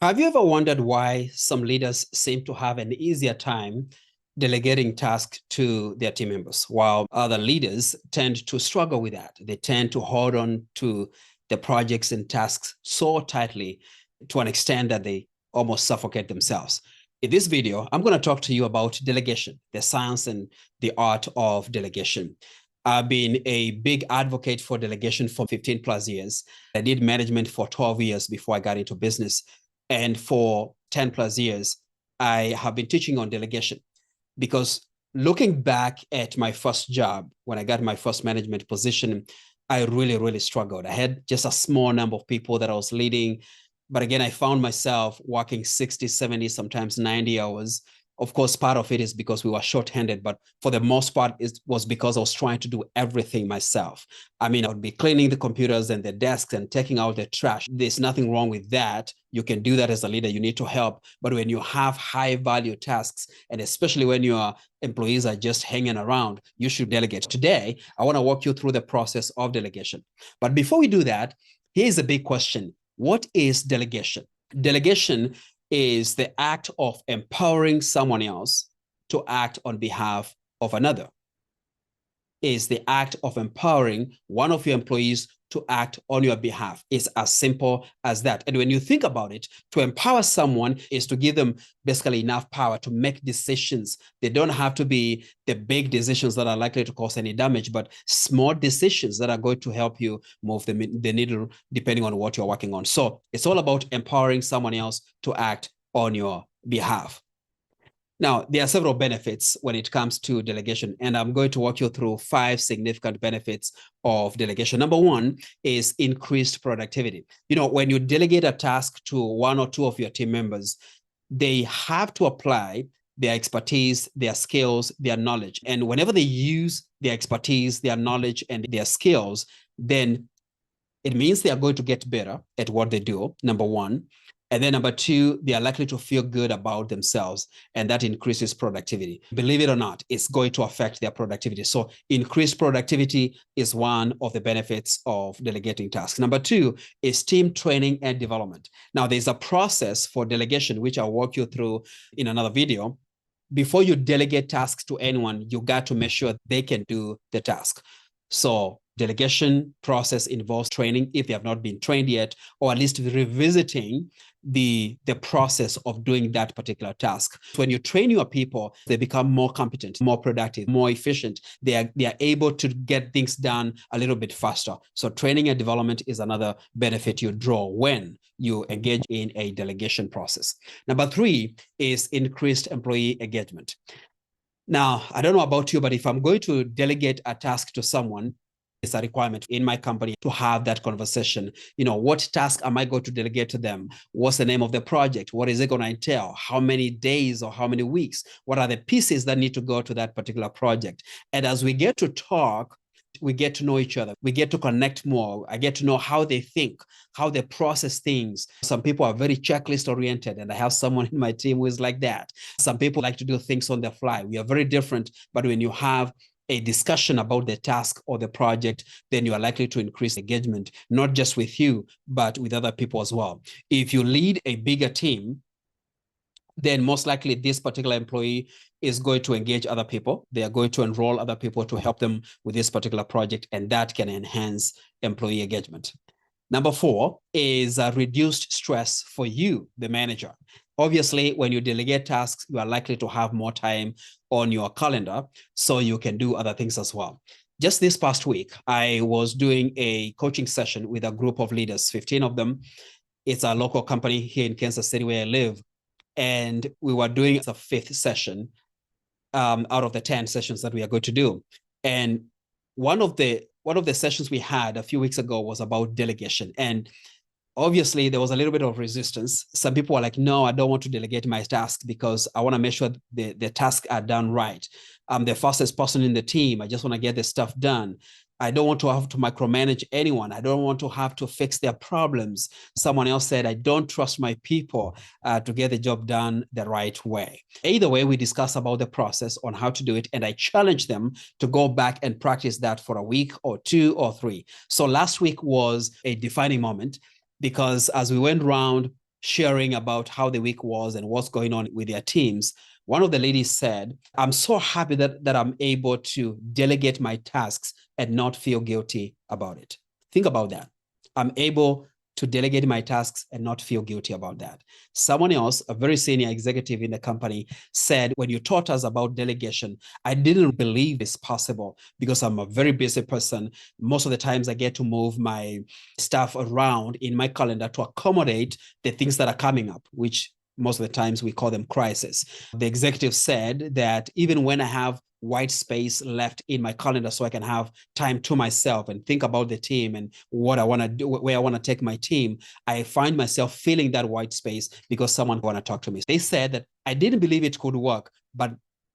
Have you ever wondered why some leaders seem to have an easier time delegating tasks to their team members, while other leaders tend to struggle with that? They tend to hold on to the projects and tasks so tightly to an extent that they almost suffocate themselves. In this video, I'm going to talk to you about delegation, the science and the art of delegation. I've been a big advocate for delegation for 15 plus years. I did management for 12 years before I got into business. And for 10 plus years, I have been teaching on delegation because looking back at my first job, when I got my first management position, I really struggled. I had just a small number of people that I was leading. But again, I found myself working 60, 70, sometimes 90 hours. Of course, part of it is because we were short-handed, but for the most part, it was because I was trying to do everything myself. I mean, I would be cleaning the computers and the desks and taking out the trash. There's nothing wrong with that. You can do that as a leader. You need to help. But when you have high-value tasks, and especially when your employees are just hanging around, you should delegate. Today, I want to walk you through the process of delegation. But before we do that, here's a big question. What is delegation? Delegation is the act of empowering someone else to act on behalf of another. Is the act of empowering one of your employees to act on your behalf. It's as simple as that. And when you think about it, to empower someone is to give them basically enough power to make decisions. They don't have to be the big decisions that are likely to cause any damage, but small decisions that are going to help you move the needle depending on what you're working on. So it's all about empowering someone else to act on your behalf. Now, there are several benefits when it comes to delegation, and I'm going to walk you through 5 significant benefits of delegation. Number one is increased productivity. You know, when you delegate a task to 1 or 2 of your team members, they have to apply their expertise, their skills, their knowledge. And whenever they use their expertise, their knowledge, and their skills, then it means they are going to get better at what they do, number one. And then number 2, they are likely to feel good about themselves, and that increases productivity. Believe it or not, it's going to affect their productivity. So increased productivity is one of the benefits of delegating tasks. Number 2 is team training and development. Now, there's a process for delegation, which I'll walk you through in another video. Before you delegate tasks to anyone, you got to make sure they can do the task. So delegation process involves training if they have not been trained yet, or at least revisiting the process of doing that particular task. When you train your people, they become more competent, more productive, more efficient. They are able to get things done a little bit faster. So training and development is another benefit you draw when you engage in a delegation process. Number 3 is increased employee engagement. Now, I don't know about you, but if I'm going to delegate a task to someone, it's a requirement in my company to have that conversation. You know, what task am I going to delegate to them? What's the name of the project? What is it going to entail? How many days or how many weeks? What are the pieces that need to go to that particular project? And as we get to talk, we get to know each other. We get to connect more. I get to know how they think, how they process things. Some people are very checklist oriented, and I have someone in my team who is like that. Some people like to do things on the fly. We are very different, but when you have a discussion about the task or the project, then you are likely to increase engagement, not just with you, but with other people as well. If you lead a bigger team, then most likely this particular employee is going to engage other people. They are going to enroll other people to help them with this particular project, and that can enhance employee engagement. Number 4 is reduced stress for you, the manager. Obviously, when you delegate tasks, you are likely to have more time on your calendar, so you can do other things as well. Just this past week, I was doing a coaching session with a group of leaders, 15 of them. It's a local company here in Kansas City where I live. And we were doing a 5th session out of the 10 sessions that we are going to do. And one of the sessions we had a few weeks ago was about delegation. And obviously, there was a little bit of resistance. Some people were like, no, I don't want to delegate my tasks because I want to make sure the tasks are done right. I'm the fastest person in the team. I just want to get the stuff done. I don't want to have to micromanage anyone. I don't want to have to fix their problems. Someone else said, I don't trust my people to get the job done the right way. Either way, we discuss about the process on how to do it, and I challenge them to go back and practice that for a week or 2 or 3. So last week was a defining moment, because as we went around, sharing about how the week was and what's going on with their teams, one of the ladies said, I'm so happy that I'm able to delegate my tasks and not feel guilty about it. Think about that. I'm able to delegate my tasks and not feel guilty about that. Someone else, a very senior executive in the company, said, when you taught us about delegation, I didn't believe it's possible because I'm a very busy person. Most of the times I get to move my stuff around in my calendar to accommodate the things that are coming up, which most of the times we call them crises. The executive said that even when I have white space left in my calendar so I can have time to myself and think about the team and what I want to do, where I want to take my team, I find myself filling that white space because someone want to talk to me. They said that I didn't believe it could work, but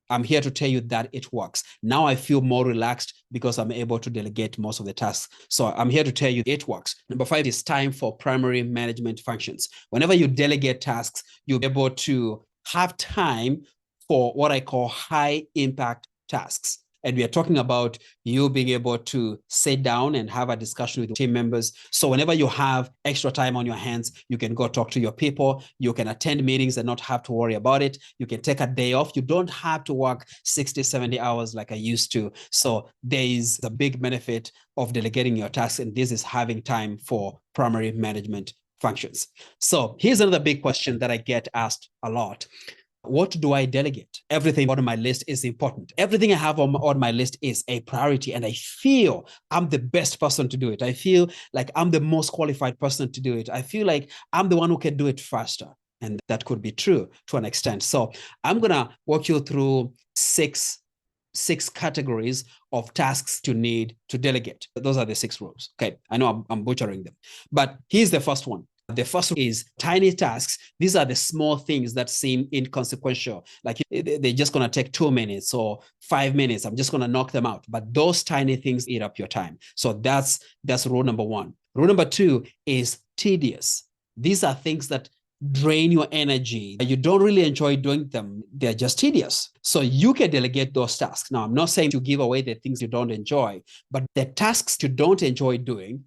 I'm here to tell you that it works. Now I feel more relaxed because I'm able to delegate most of the tasks. So I'm here to tell you it works. Number 5 is time for primary management functions. Whenever you delegate tasks, you'll be able to have time for what I call high impact tasks. And we are talking about you being able to sit down and have a discussion with team members. So whenever you have extra time on your hands, you can go talk to your people. You can attend meetings and not have to worry about it. You can take a day off. You don't have to work 60, 70 hours like I used to. So there is a big benefit of delegating your tasks. And this is having time for primary management functions. So here's another big question that I get asked a lot. What do I delegate? Everything on my list is important. Everything I have on my list is a priority, and I feel I'm the best person to do it. I feel like I'm the most qualified person to do it. I feel like I'm the one who can do it faster. And that could be true to an extent. So I'm going to walk you through six categories of tasks to need to delegate. Those are the 6 rules. Okay, I know I'm butchering them, but here's the first one. The first is tiny tasks. These are the small things that seem inconsequential. Like they're just going to take 2 minutes or 5 minutes. I'm just going to knock them out. But those tiny things eat up your time. So that's rule number 1. Rule number 2 is tedious. These are things that drain your energy. You don't really enjoy doing them. They're just tedious. So you can delegate those tasks. Now, I'm not saying to give away the things you don't enjoy, but the tasks you don't enjoy doing,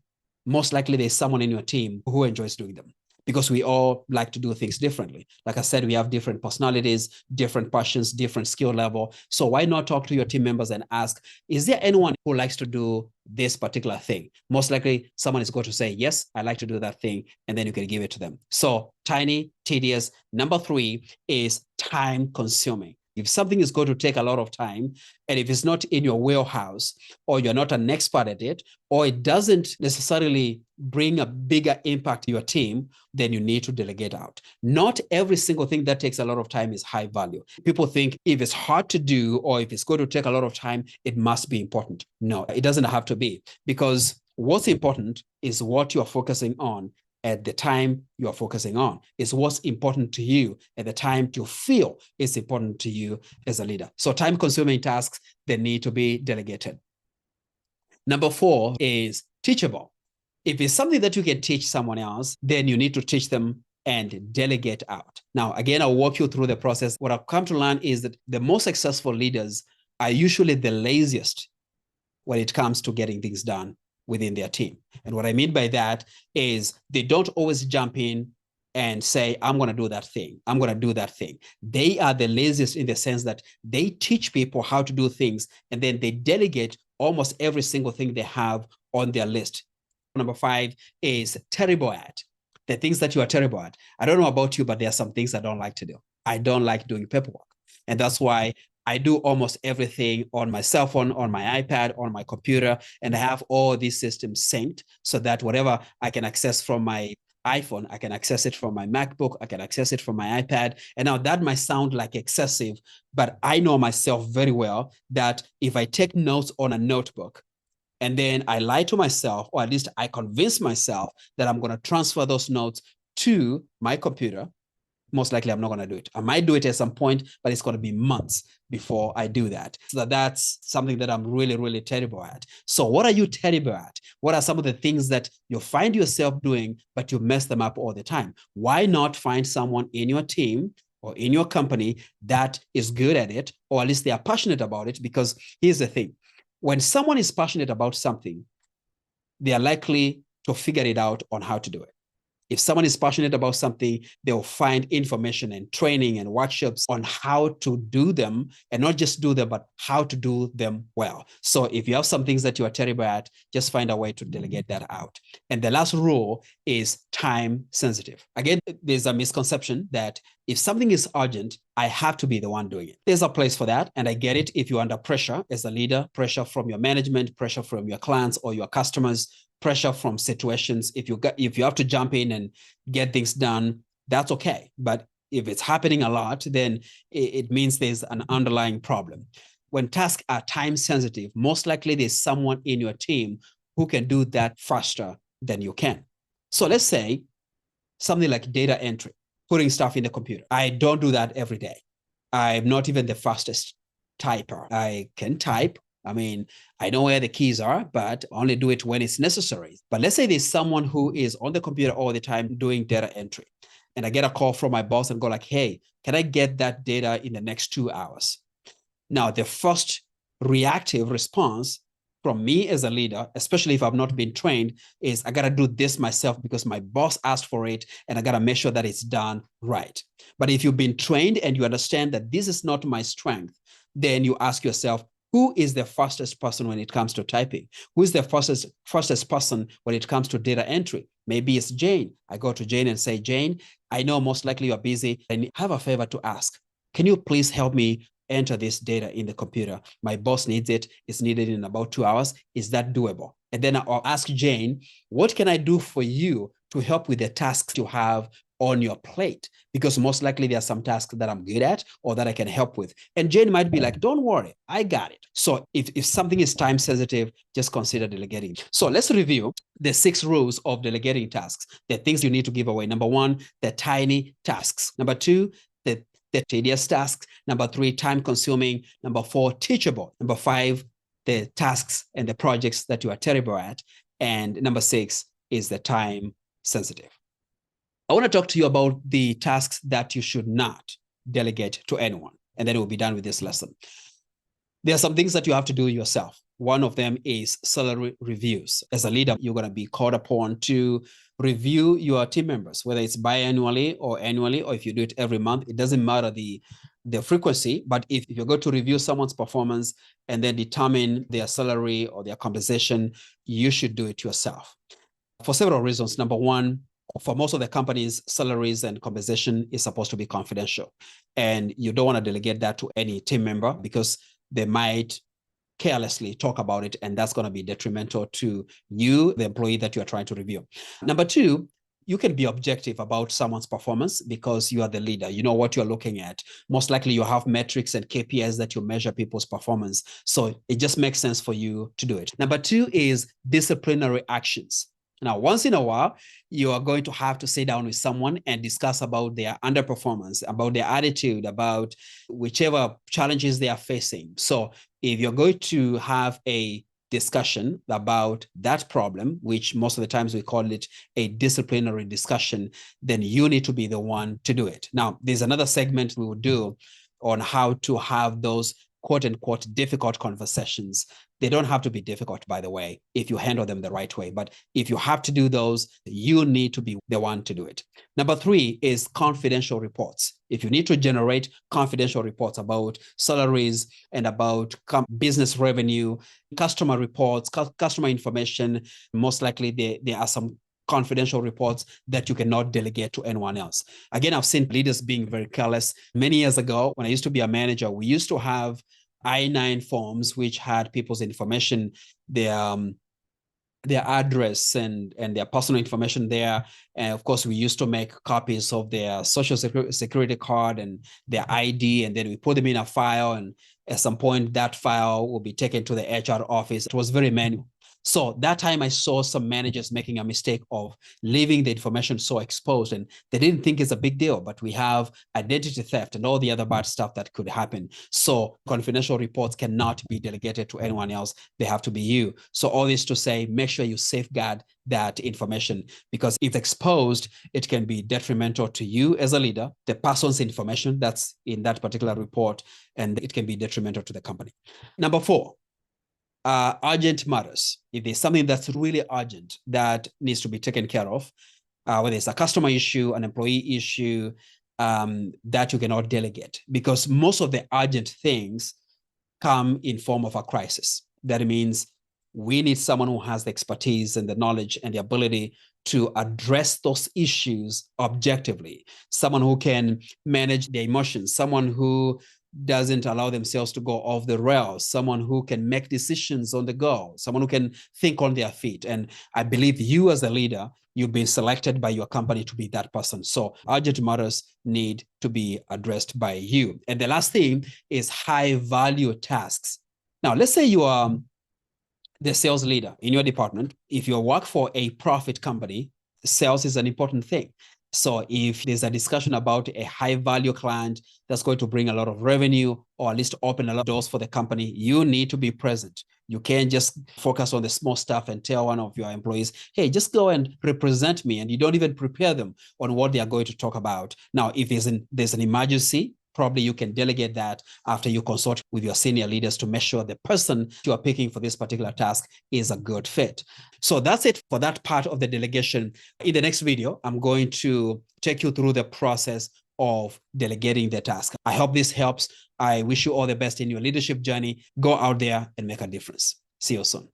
most likely there's someone in your team who enjoys doing them, because we all like to do things differently. Like I said, we have different personalities, different passions, different skill level. So why not talk to your team members and ask, is there anyone who likes to do this particular thing? Most likely someone is going to say, yes, I like to do that thing. And then you can give it to them. So tiny, tedious. Number 3 is time consuming. If something is going to take a lot of time, and if it's not in your wheelhouse, or you're not an expert at it, or it doesn't necessarily bring a bigger impact to your team, then you need to delegate out. Not every single thing that takes a lot of time is high value. People think if it's hard to do, or if it's going to take a lot of time, it must be important. No, it doesn't have to be, because what's important is what you're focusing on at the time you're focusing on. Is what's important to you at the time you feel it's important to you as a leader. So time-consuming tasks, they need to be delegated. Number 4 is teachable. If it's something that you can teach someone else, then you need to teach them and delegate out. Now, again, I'll walk you through the process. What I've come to learn is that the most successful leaders are usually the laziest when it comes to getting things done within their team. And what I mean by that is they don't always jump in and say, I'm going to do that thing. I'm going to do that thing. They are the laziest in the sense that they teach people how to do things, and then they delegate almost every single thing they have on their list. Number 5 is terrible at. The things that you are terrible at. I don't know about you, but there are some things I don't like to do. I don't like doing paperwork. And that's why I do almost everything on my cell phone, on my iPad, on my computer, and I have all these systems synced so that whatever I can access from my iPhone, I can access it from my MacBook, I can access it from my iPad. And now that might sound like excessive, but I know myself very well that if I take notes on a notebook, and then I lie to myself, or at least I convince myself that I'm going to transfer those notes to my computer, most likely I'm not going to do it. I might do it at some point, but it's going to be months before I do that. So that's something that I'm really, really terrible at. So what are you terrible at? What are some of the things that you find yourself doing, but you mess them up all the time? Why not find someone in your team or in your company that is good at it, or at least they are passionate about it? Because here's the thing. When someone is passionate about something, they are likely to figure it out on how to do it. If someone is passionate about something, they'll find information and training and workshops on how to do them, and not just do them, but how to do them well. So if you have some things that you are terrible at, just find a way to delegate that out. And the last rule is time sensitive. Again, there's a misconception that if something is urgent, I have to be the one doing it. There's a place for that. And I get it if you're under pressure as a leader, pressure from your management, pressure from your clients or your customers, pressure from situations. If you have to jump in and get things done, that's okay. But if it's happening a lot, then it means there's an underlying problem. When tasks are time sensitive, most likely there's someone in your team who can do that faster than you can. So let's say something like data entry, putting stuff in the computer. I don't do that every day. I'm not even the fastest typer. I can type. I mean, I know where the keys are, but only do it when it's necessary. But let's say there's someone who is on the computer all the time doing data entry, and I get a call from my boss and go like, hey, can I get that data in the next 2 hours? Now, the first reactive response from me as a leader, especially if I've not been trained, is I got to do this myself because my boss asked for it, and I got to make sure that it's done right. But if you've been trained and you understand that this is not my strength, then you ask yourself, who is the fastest person when it comes to typing? Who is the fastest person when it comes to data entry? Maybe it's Jane. I go to Jane and say, Jane, I know most likely you're busy. I have a favor to ask. Can you please help me enter this data in the computer? My boss needs it. It's needed in about 2 hours. Is that doable? And then I'll ask Jane, what can I do for you to help with the tasks you have on your plate? Because most likely there are some tasks that I'm good at or that I can help with. And Jane might be like, don't worry, I got it. So if something is time sensitive, just consider delegating. So let's review the 6 rules of delegating tasks, the things you need to give away. Number 1, the tiny tasks. Number 2, the tedious tasks. Number 3, time consuming. Number 4, teachable. Number 5, the tasks and the projects that you are terrible at. And number 6 is the time sensitive. I want to talk to you about the tasks that you should not delegate to anyone, and then we'll be done with this lesson. There are some things that you have to do yourself. One of them is salary reviews. As a leader, you're going to be called upon to review your team members, whether it's biannually or annually, or if you do it every month. It doesn't matter the frequency, but if you're going to review someone's performance and then determine their salary or their compensation, you should do it yourself for several reasons. Number 1, for most of the companies, salaries and compensation is supposed to be confidential, and you don't want to delegate that to any team member because they might carelessly talk about it, and that's going to be detrimental to you, the employee that you are trying to review. Number 2, you can be objective about someone's performance because you are the leader. You know what you're looking at. Most likely you have metrics and KPIs that you measure people's performance. So it just makes sense for you to do it. Number 2 is disciplinary actions. Now, once in a while, you are going to have to sit down with someone and discuss about their underperformance, about their attitude, about whichever challenges they are facing. So if you're going to have a discussion about that problem, which most of the times we call it a disciplinary discussion, then you need to be the one to do it. Now, there's another segment we will do on how to have those quote unquote difficult conversations. They don't have to be difficult, by the way, if you handle them the right way. But if you have to do those, you need to be the one to do it. Number 3 is confidential reports. If you need to generate confidential reports about salaries and about business revenue, customer reports, customer information, most likely there are some confidential reports that you cannot delegate to anyone else. Again, I've seen leaders being very careless. Many years ago, when I used to be a manager, we used to have I-9 forms which had people's information, their address and their personal information there. And of course, we used to make copies of their social security card and their ID, and then we put them in a file. And at some point, that file will be taken to the HR office. It was very manual. So that time I saw some managers making a mistake of leaving the information so exposed, and they didn't think it's a big deal, but we have identity theft and all the other bad stuff that could happen. So confidential reports cannot be delegated to anyone else. They have to be you. So all this to say, make sure you safeguard that information, because if exposed, it can be detrimental to you as a leader, the person's information that's in that particular report, and it can be detrimental to the company. Number 4, urgent matters. If there's something that's really urgent that needs to be taken care of, whether it's a customer issue, an employee issue, that you cannot delegate, because most of the urgent things come in form of a crisis. That means we need someone who has the expertise and the knowledge and the ability to address those issues objectively, someone who can manage their emotions, someone who doesn't allow themselves to go off the rails, someone who can make decisions on the go, someone who can think on their feet. And I believe you as a leader, you've been selected by your company to be that person. So urgent matters need to be addressed by you. And the last thing is high value tasks. Now, let's say you are the sales leader in your department. If you work for a profit company, sales is an important thing. So if there's a discussion about a high value client that's going to bring a lot of revenue, or at least open a lot of doors for the company, you need to be present. You can't just focus on the small stuff and tell one of your employees, hey, just go and represent me. And you don't even prepare them on what they are going to talk about. Now, if there's an emergency, probably you can delegate that after you consult with your senior leaders to make sure the person you are picking for this particular task is a good fit. So that's it for that part of the delegation. In the next video, I'm going to take you through the process of delegating the task. I hope this helps. I wish you all the best in your leadership journey. Go out there and make a difference. See you soon.